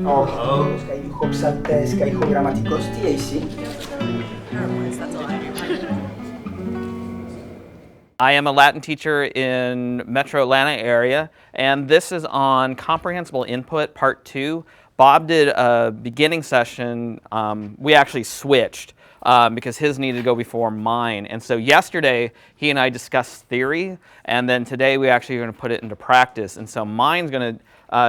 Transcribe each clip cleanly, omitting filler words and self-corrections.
I am a Latin teacher in Metro Atlanta area, and this is on Comprehensible Input Part 2. Bob did a beginning session. We actually switched because his needed to go before mine. And so yesterday, he and I discussed theory, and then today we actually are going to put it into practice. And so mine's going to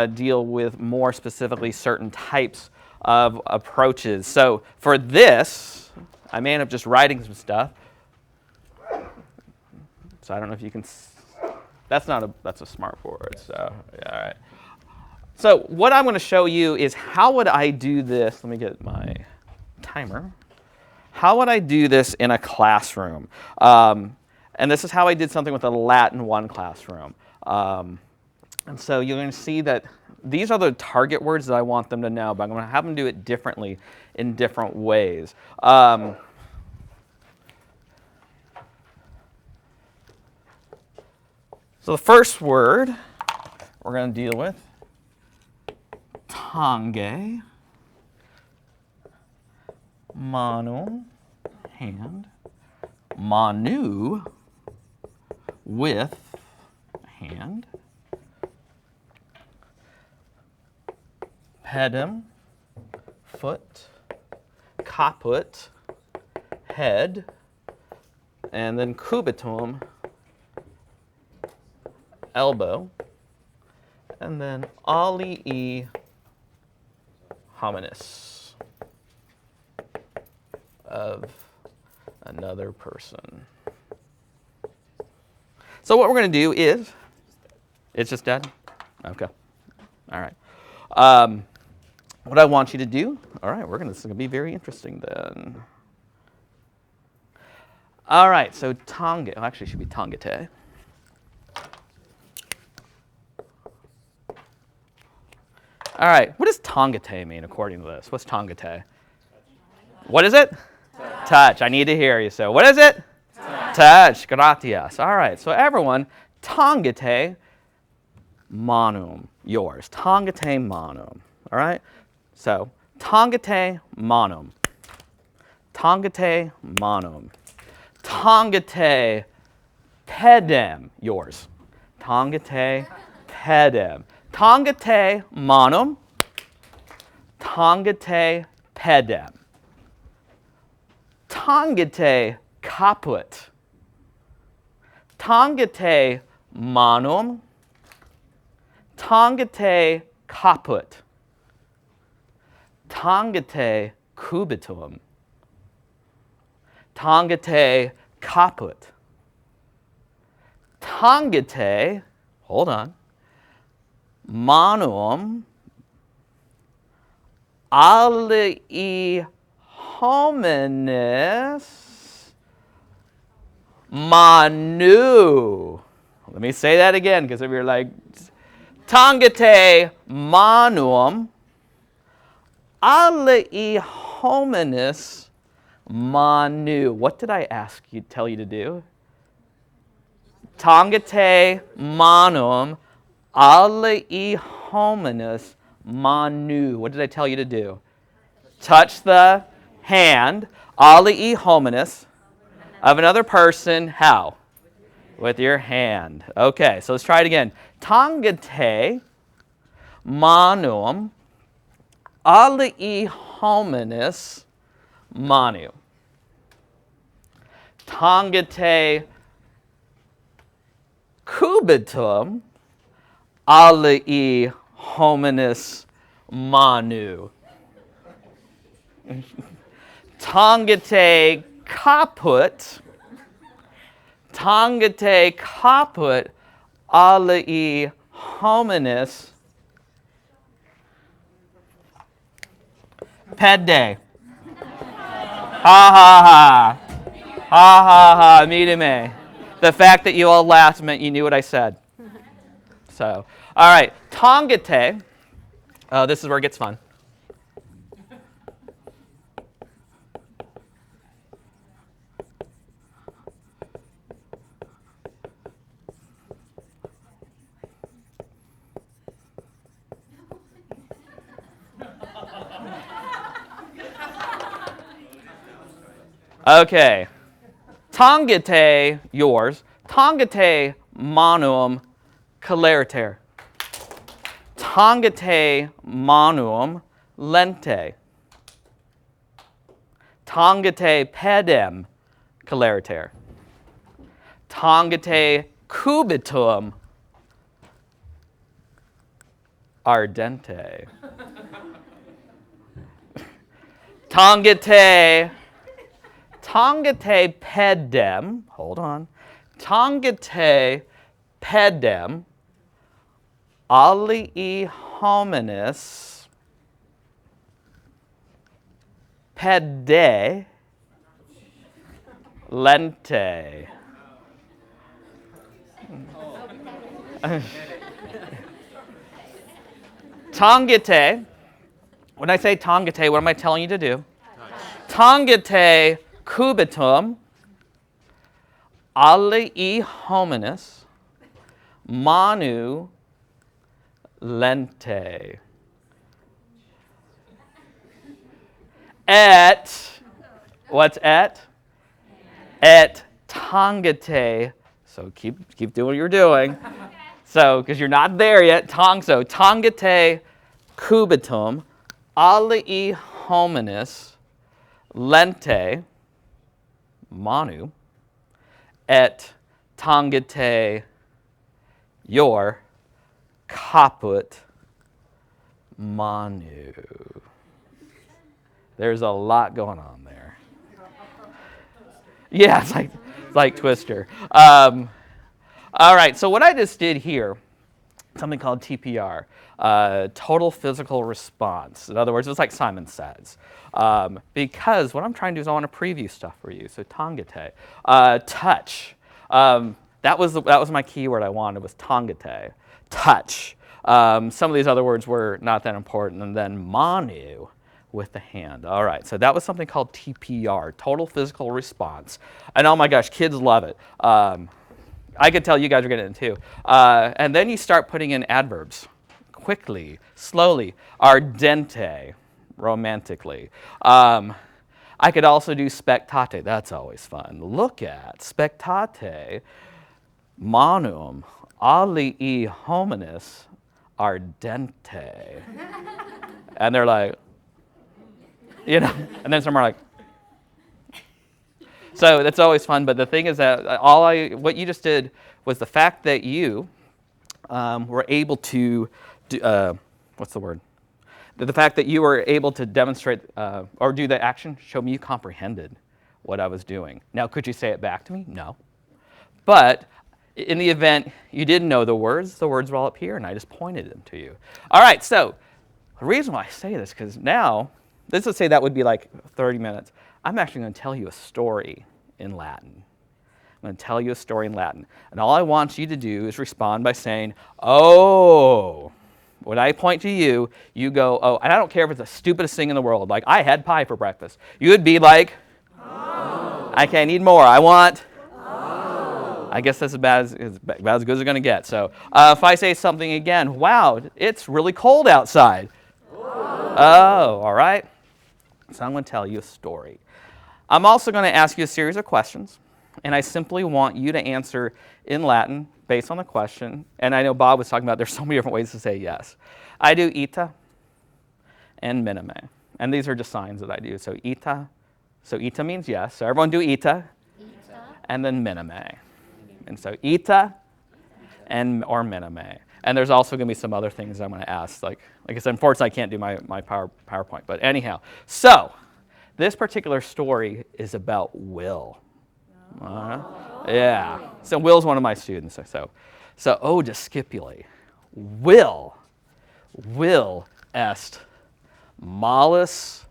deal with more specifically certain types of approaches. So for this, I may end up just writing some stuff. So I don't know if you can, that's a smart board, so yeah, all right. So what I'm going to show you is how would I do this, let me get my timer. How would I do this in a classroom? And this is how I did something with a Latin 1 classroom. And so you're going to see that these are the target words that I want them to know, but I'm going to have them do it differently in different ways. So the first word we're going to deal with, tange, manu, hand, manu, with hand, pedem, foot, caput, head, and then cubitum, elbow, and then alii hominis, of another person. So what we're going to do is, it's just dead? Okay. All right. What I want you to do, all right, this is going to be very interesting then. All right, so tange, actually it should be tangete. All right, what does tangete mean according to this? What's tangete? What is it? Touch. I need to hear you. So what is it? Touch. Gratias. All right, so everyone, tangete manum, yours. Tangete manum. All right? So tangete manum. Tangete manum. Tangete pedem, yours. Tangete pedem. Tangete manum, tangete pedem. Tangete caput. Tangete manum, tangete caput. Tangete cubitum. Tangete caput. Tangete, hold on, manum alii hominis manu. Let me say that again, because if you're like, tangete manum alii hominis manu. What did I tell you to do? Tangete manum alii hominis manu. What did I tell you to do? Touch the hand, alii hominis, of another person. How? With your hand. Okay, so let's try it again. Tangete manum alii hominis manu. Tangete cubitum alii hominis manu. Tangete caput alii hominis pede. Ha ha ha. Ha ha ha. Me. The fact that you all laughed meant you knew what I said. So, all right. Tangete. This is where it gets fun. Okay. Tangete, yours. Tangete manuum celeriter. Tangete manuum lente. Tangete pedem celeriter. Tangete cubitum ardente. Tangete pedem, hold on. Tangete pedem alii hominis pede lente. Tangete. When I say tangete, what am I telling you to do? Tangete cubitum alii hominis manu lente. Et, what's et? Et tangete. So keep doing what you're doing. So, because you're not there yet, so tangete cubitum alii hominis lente manu et tangete your caput manu. There's a lot going on there. Yeah, it's like Twister. All right, so what I just did here, something called TPR, total physical response. In other words, it's like Simon Says. Because what I'm trying to do is I want to preview stuff for you. So tangete, touch. That was my keyword I wanted, was tangete, touch. Some of these other words were not that important. And then manu, with the hand. All right, so that was something called TPR, total physical response. And oh my gosh, kids love it. I could tell you guys are getting it too. And then you start putting in adverbs. Quickly, slowly, ardente, romantically. I could also do spectate. That's always fun. Look at spectate manum alii hominis ardente. And they're like, and then some are like, so that's always fun, but the thing is that what you just did was the fact that you were able to do, what's the word? The fact that you were able to demonstrate or do the action showed me you comprehended what I was doing. Now, could you say it back to me? No. But in the event you didn't know the words were all up here, and I just pointed them to you. All right, so the reason why I say this, because now, let's just say that would be like 30 minutes. I'm actually going to tell you a story in Latin. I'm going to tell you a story in Latin. And all I want you to do is respond by saying, oh. When I point to you, you go, oh. And I don't care if it's the stupidest thing in the world. Like, I had pie for breakfast. You would be like, oh. I need more. I want, oh. I guess that's about as good as it's going to get. So if I say something again, wow, it's really cold outside. Whoa. Oh, all right. So I'm going to tell you a story. I'm also going to ask you a series of questions, and I simply want you to answer in Latin based on the question. And I know Bob was talking about there's so many different ways to say yes. I do ita and minime, and these are just signs that I do. So ita means yes. So everyone do ita. And then minime. And so ita or minime. And there's also going to be some other things I'm going to ask. Like I said, unfortunately, I can't do my PowerPoint. But anyhow, so this particular story is about Will. Yeah. So Will's one of my students. So O discipuli. Will est malus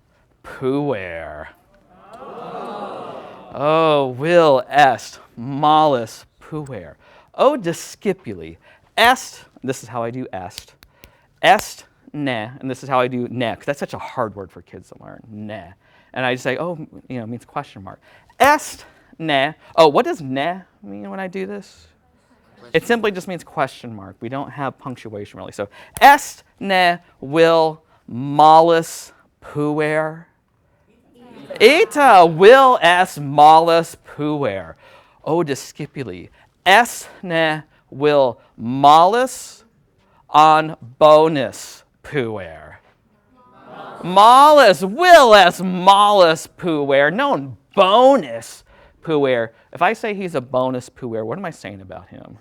puer. Oh, Will est malus puer. O discipuli. Est, this is how I do est ne, and this is how I do ne, because that's such a hard word for kids to learn, ne. And I just say, oh, it means question mark. Est ne. Oh, what does ne mean when I do this? It simply just means question mark. We don't have punctuation really. So, est ne will malus puer. Eta will es malus puer. O discipuli. Esne will malus on bonus puer. Malus, will es malus puer. Non bonus puer. If I say he's a bonus puer, what am I saying about him?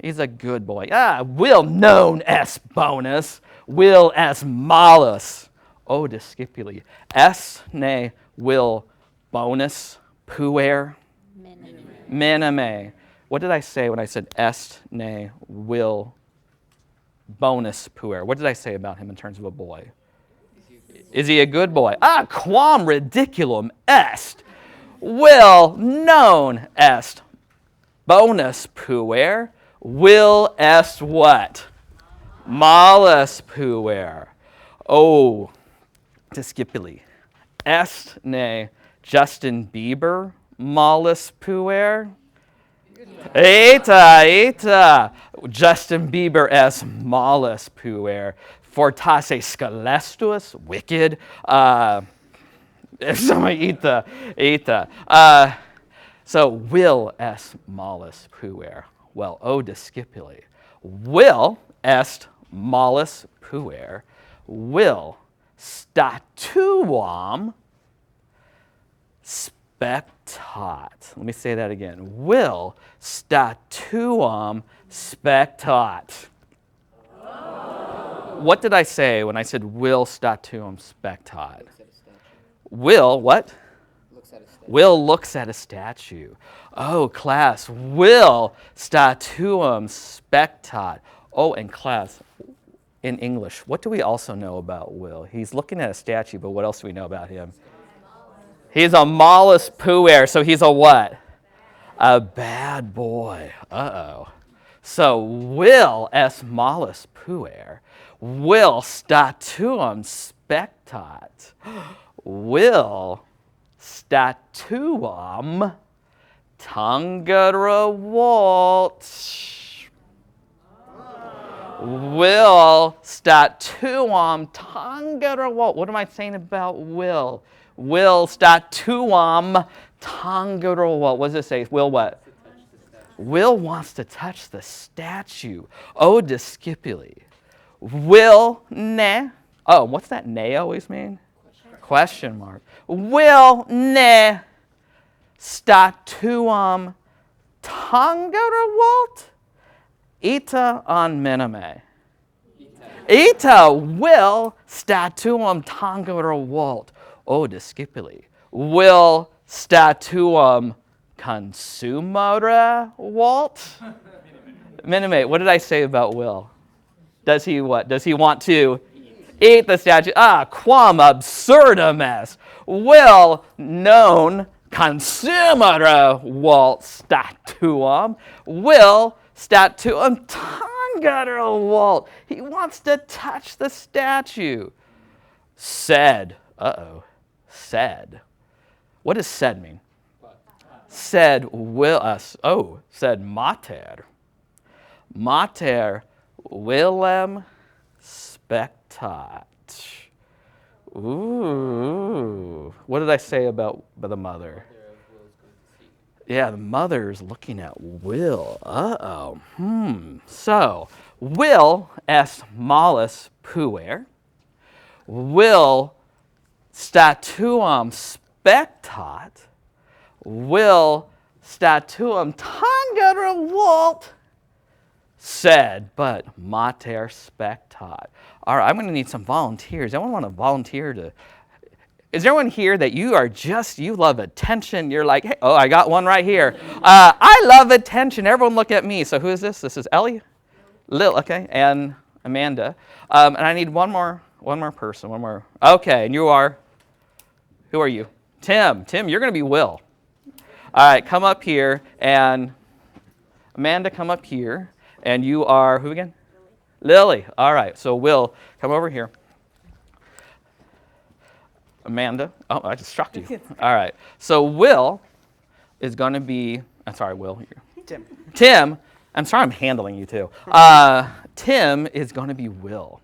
He's a good boy. Will known es bonus. Will es malus. O discipuli. Esne will bonus puer. Minime. What did I say when I said est ne will bonus puer? What did I say about him in terms of a boy? Is he a good boy? Quam ridiculum est. Will known est. Bonus puer. Will est what? Malus puer. O discipuli. Est ne Justin Bieber malus puer. Eta. Justin Bieber es malus puer. Fortasse scalestus, wicked. Somebody eta. So will es malus puer. Well, o discipuli. Will est malus puer. Will statuam spectat. Let me say that again. Will statuam spectat. What did I say when I said will statuam spectat? Will what? Will looks at a statue. Oh, class. Will statuam spectat. Oh, and class, in English, what do we also know about Will? He's looking at a statue, but what else do we know about him? He's a malus puer, so he's a what? A bad boy. Uh-oh. So will es malus puer. Will statuam spectat. Will statuam tangere volt. Will statuam tangere volt. What am I saying about will? Will statuam tangere volt. What does it say? Will what? Will wants to touch the statue. O discipuli. Will ne. Oh, what's that ne always mean? Question mark. Will ne statuam tangere volt. Ita on minime. Ita will statuam tangere volt. O discipuli. Will statuam consumere volt? Minime. What did I say about will? Does he what? Does he want to eat the statue? Quam absurdum est. Will known consumere volt statuam. Will statuam tangere volt. He wants to touch the statue. Said. Said. What does said mean? Said will us. Said mater. Mater willem spectat. Ooh. What did I say about the mother? Yeah, the mother's looking at will. So, will est malus puer. Will statuam spectat. Will statuam tangere volt. Said, but mater spectat. All right, I'm going to need some volunteers. Anyone want to volunteer to? Is there anyone here that you love attention? You're like, hey, I got one right here. I love attention. Everyone look at me. So who is this? This is Ellie, Lil, okay, and Amanda. And I need one more person, one more. Okay, and you are? Who are you? Tim, you're going to be Will. All right, come up here, and Amanda, come up here. And you are who again? Lily. All right. So Will, come over here. Amanda. Oh, I just shocked you. All right. So Will is going to be. I'm sorry, Will. Tim. I'm sorry, I'm handling you too. Tim is going to be Will.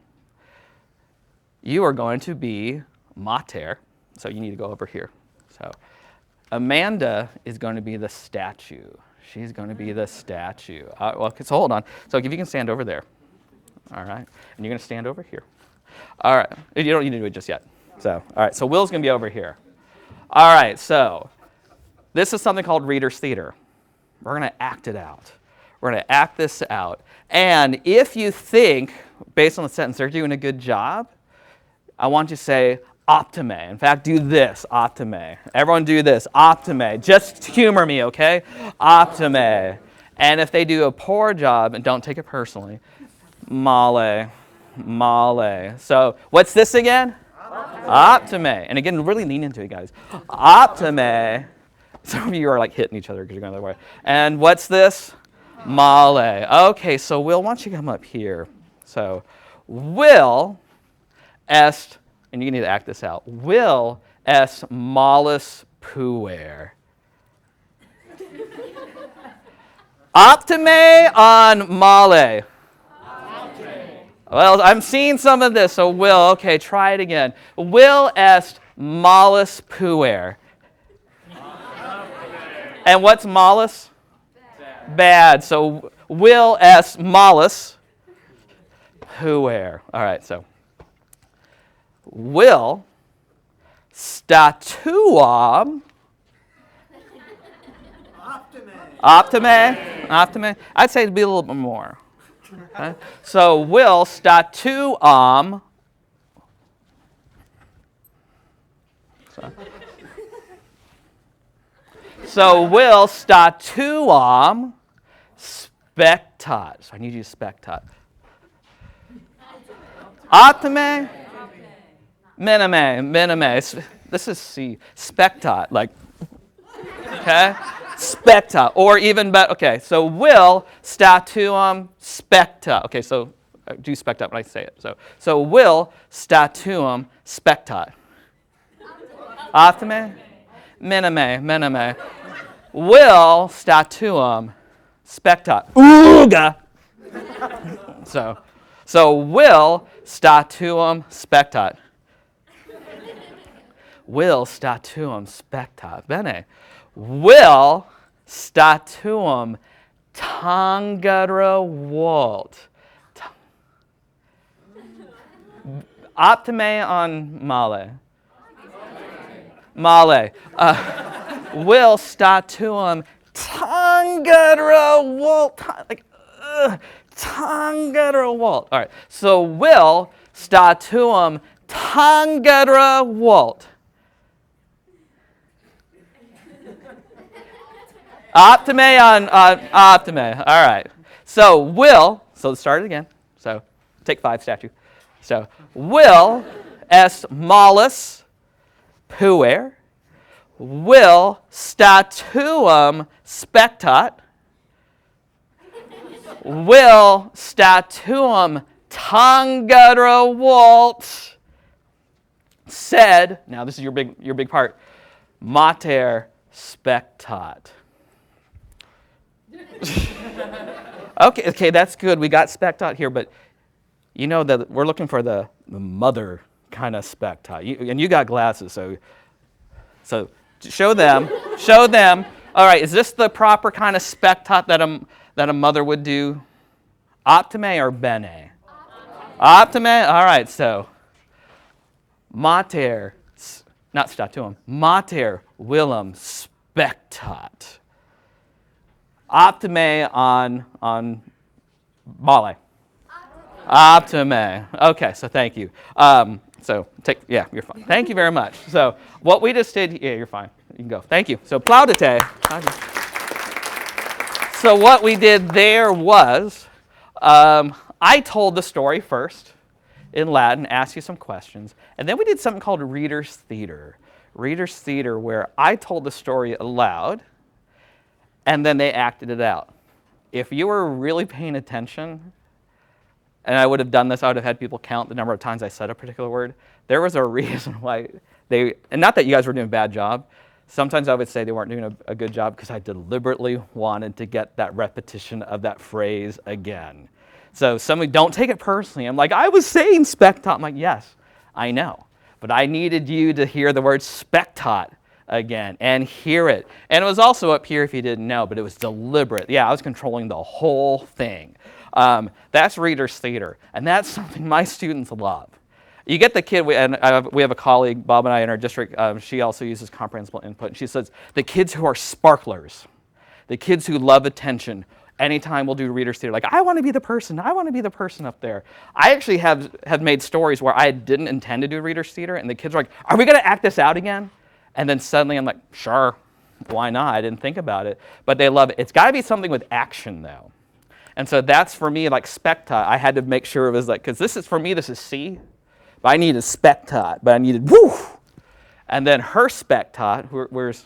You are going to be mater. So you need to go over here. So Amanda is going to be the statue. She's going to be the statue. So hold on. So if you can stand over there. All right. And you're going to stand over here. All right. You don't need to do it just yet. So, all right. So Will's going to be over here. All right. So this is something called Reader's Theater. We're going to act it out. We're going to act this out. And if you think, based on the sentence, they're doing a good job, I want you to say, optime. In fact, do this, optime. Everyone do this, optime. Just humor me, okay? Optime. And if they do a poor job, and don't take it personally, male. So what's this again? Optime. And again, really lean into it, guys. Optime. Some of you are like hitting each other because you're going the other way. And what's this? Male. Okay, so Will, why don't you come up here? So Will est, and you need to act this out. Will est malus puer. Optime on male. Well, I'm seeing some of this, so Will, okay, try it again. Will est malus puer. And what's malus? Bad. So Will est malus puer. All right, so Will statuam. Optime. I'd say it'd be a little bit more. Okay? So Will statuam. So Will statuam spectat. So I need you to spectat. Optime. Minime. This is C. Spectat. Like, okay? Specta. Or even better. Okay, so Will statuam specta. Okay, so do spectat when I say it. So Will statuam spectat. Optime. Minime. Will statuam spectat. Ooga. So Will statuam spectat. Will statuam spectat. Bene. Will statuam tangere volt. Optime on male. Will statuam tangere volt. Tangere volt. All right. So Will statuam tangere volt. Optime on optime. All right. So Will, so let's start it again. So take 5 statue. So Will est malus puer. Will statuam spectat. Will statuam tangere volt. Said, now this is your big part, mater spectat. Okay, that's good. We got spectat here, but you know that we're looking for the mother kind of spectat. And you got glasses, so show them. All right, is this the proper kind of spectat that a mother would do? Optime or bene? Optime. All right, so mater, not statuum, mater willum spectat. Optime on male. Optime. Okay, so thank you. You're fine. Thank you very much. So what we just did, you're fine. You can go. Thank you. So plaudite. So what we did there was, I told the story first in Latin, asked you some questions, and then we did something called Reader's Theater. Reader's Theater, where I told the story aloud, and then they acted it out. If you were really paying attention, and I would have done this, I would have had people count the number of times I said a particular word. There was a reason why and not that you guys were doing a bad job. Sometimes I would say they weren't doing a good job because I deliberately wanted to get that repetition of that phrase again. So don't take it personally. I'm like, I was saying spectat. I'm like, yes, I know. But I needed you to hear the word spektot again and hear it. And it was also up here if you didn't know, but it was deliberate. Yeah, I was controlling the whole thing. That's reader's theater, and that's something my students love. You get the kid, we have a colleague, Bob and I in our district, she also uses comprehensible input, and she says, the kids who are sparklers, the kids who love attention, anytime we'll do reader's theater, like, I want to be the person up there. I actually have made stories where I didn't intend to do reader's theater, and the kids are like, are we going to act this out again? And then suddenly I'm like, sure, why not? I didn't think about it. But they love it. It's got to be something with action, though. And so that's, for me, like spektot. I had to make sure it was like, because this is, for me, this is C. But I needed spektot, but I needed woo. And then her spektot, where's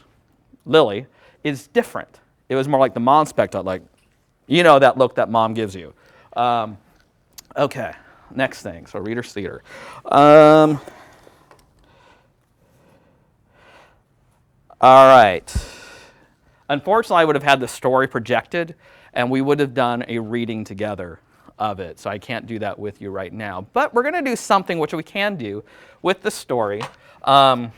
Lily, is different. It was more like the mom spektot, like, you know that look that mom gives you. Okay, next thing, so reader's theater. All right. Unfortunately, I would have had the story projected, and we would have done a reading together of it. So I can't do that with you right now. But we're going to do something which we can do with the story. I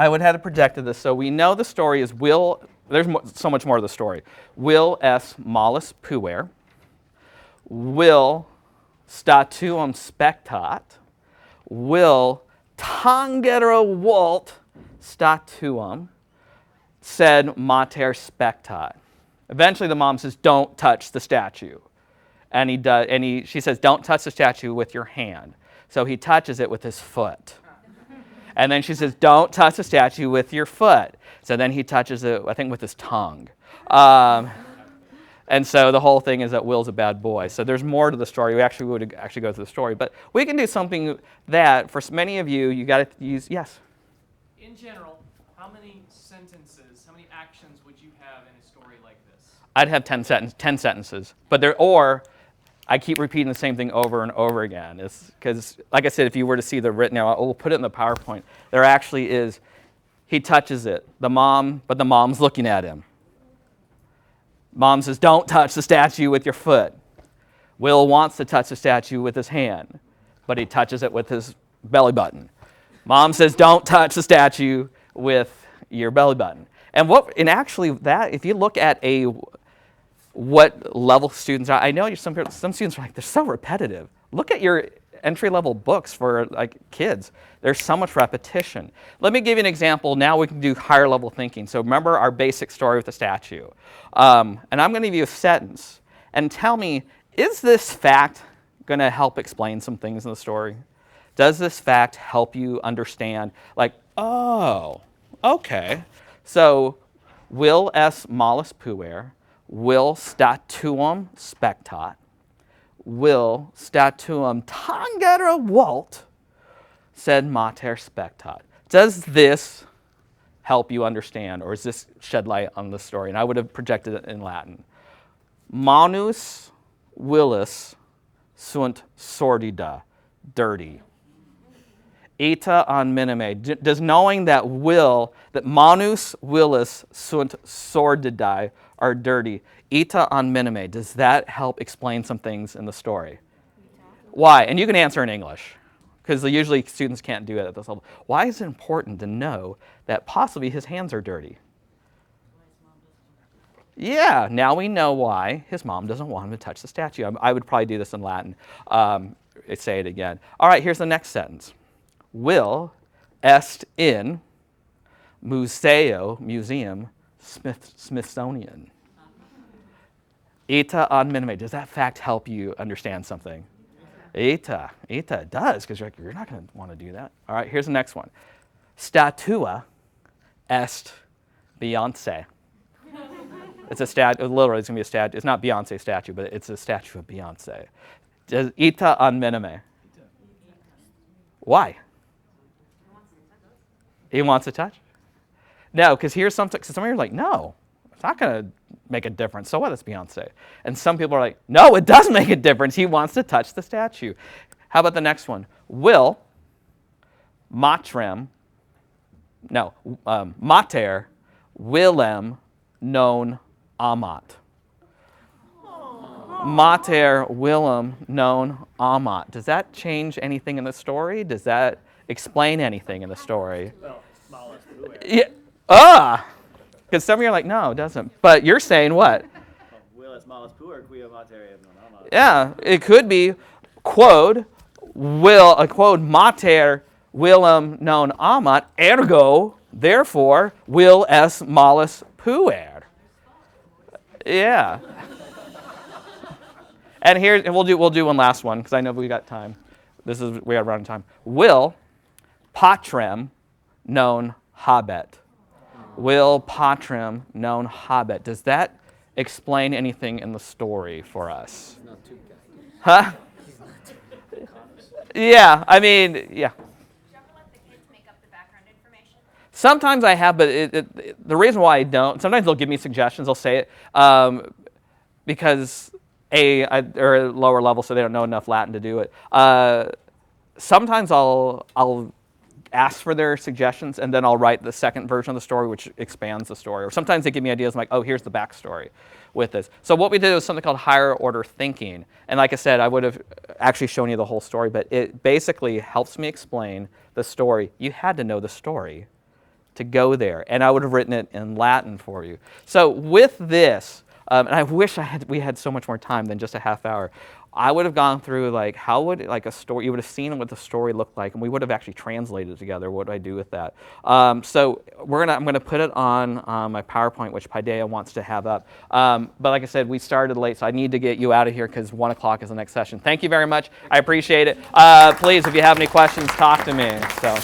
would have projected this. So we know the story is Will. There's so much more to the story. Will S. Mollis Puer. Will statuum spektat. Will tangere Walt statuum, sed mater spektat. Eventually the mom says, don't touch the statue. And he does, she says, don't touch the statue with your hand. So he touches it with his foot. And then she says, don't touch the statue with your foot. So then he touches it, I think, with his tongue. And so the whole thing is that Will's a bad boy. So there's more to the story. We actually would actually go through the story. But we can do something that, for many of you, you got to use, yes? In general, how many sentences, how many actions would you have in a story like this? I'd have 10 sentences. But or I keep repeating the same thing over and over again. Because, like I said, if you were to see the written, now we'll put it in the PowerPoint. There actually is, he touches it, but the mom's looking at him. Mom says, don't touch the statue with your foot. Will wants to touch the statue with his hand, but he touches it with his belly button. Mom says, don't touch the statue with your belly button. And actually that, if you look at what level students are, I know some students are like, they're so repetitive. Look at your entry-level books for like kids. There's so much repetition. Let me give you an example. Now we can do higher level thinking. So remember our basic story with the statue. And I'm going to give you a sentence. And tell me, is this fact going to help explain some things in the story? Does this fact help you understand, like, oh, okay. So Will S. Mollis Puer, Will statuum spektat, Will statuum tangere Walt, sed mater spektat. Does this help you understand, or does this shed light on the story? And I would have projected it in Latin. Manus willis sunt sordida, dirty. Ita an minime. Does knowing that manus willis sunt sordidae are dirty, ita an minime, does that help explain some things in the story? Why? And you can answer in English, because usually students can't do it at this level. Why is it important to know that possibly his hands are dirty? Yeah, now we know why his mom doesn't want him to touch the statue. I would probably do this in Latin. Say it again. All right, here's the next sentence. Will est in museo, museum, Smithsonian. Ita an minime. Does that fact help you understand something? Ita does, because you're not going to want to do that. All right, here's the next one. Statua est Beyonce. It's a statue. Literally, it's going to be a statue. It's not Beyonce statue, but it's a statue of Beyonce. Does ita an minime? Why? He wants to touch? No, because here's something. Some of you are like, no, it's not going to make a difference. So what? It's Beyonce. And some people are like, no, it does make a difference. He wants to touch the statue. How about the next one? Will mater Willem non amat. Mater Willem non amat. Does that change anything in the story? Does that explain anything in the story. Well, smallest blue area. Yeah. Because some of you are like, no, it doesn't. But you're saying what? Will es malus puer quia mater non amat. Yeah, it could be quod mater willum non amat, ergo, therefore, will es malus puer. Yeah. And we'll do one last one because I know we got time. We are running time. Will patrem non habet. Will patrem non habet. Does that explain anything in the story for us? Not too good. Huh? Yeah, I mean, yeah. Do you ever let the kids make up the background information? Sometimes I have, but the reason why I don't, sometimes they'll give me suggestions, they'll say it, because they're at lower level, so they don't know enough Latin to do it. Sometimes I'll ask for their suggestions, and then I'll write the second version of the story, which expands the story. Or sometimes they give me ideas like, oh, here's the backstory with this. So what we did was something called higher order thinking. And like I said, I would have actually shown you the whole story, but it basically helps me explain the story. You had to know the story to go there, and I would have written it in Latin for you. So with this, and I wish we had so much more time than just a half hour, I would have gone through how would a story, you would have seen what the story looked like, and we would have actually translated it together. What do I do with that? So I'm gonna put it on my PowerPoint, which Paideia wants to have up. But like I said, we started late, so I need to get you out of here because 1 o'clock is the next session. Thank you very much. I appreciate it. Please, if you have any questions, talk to me. So.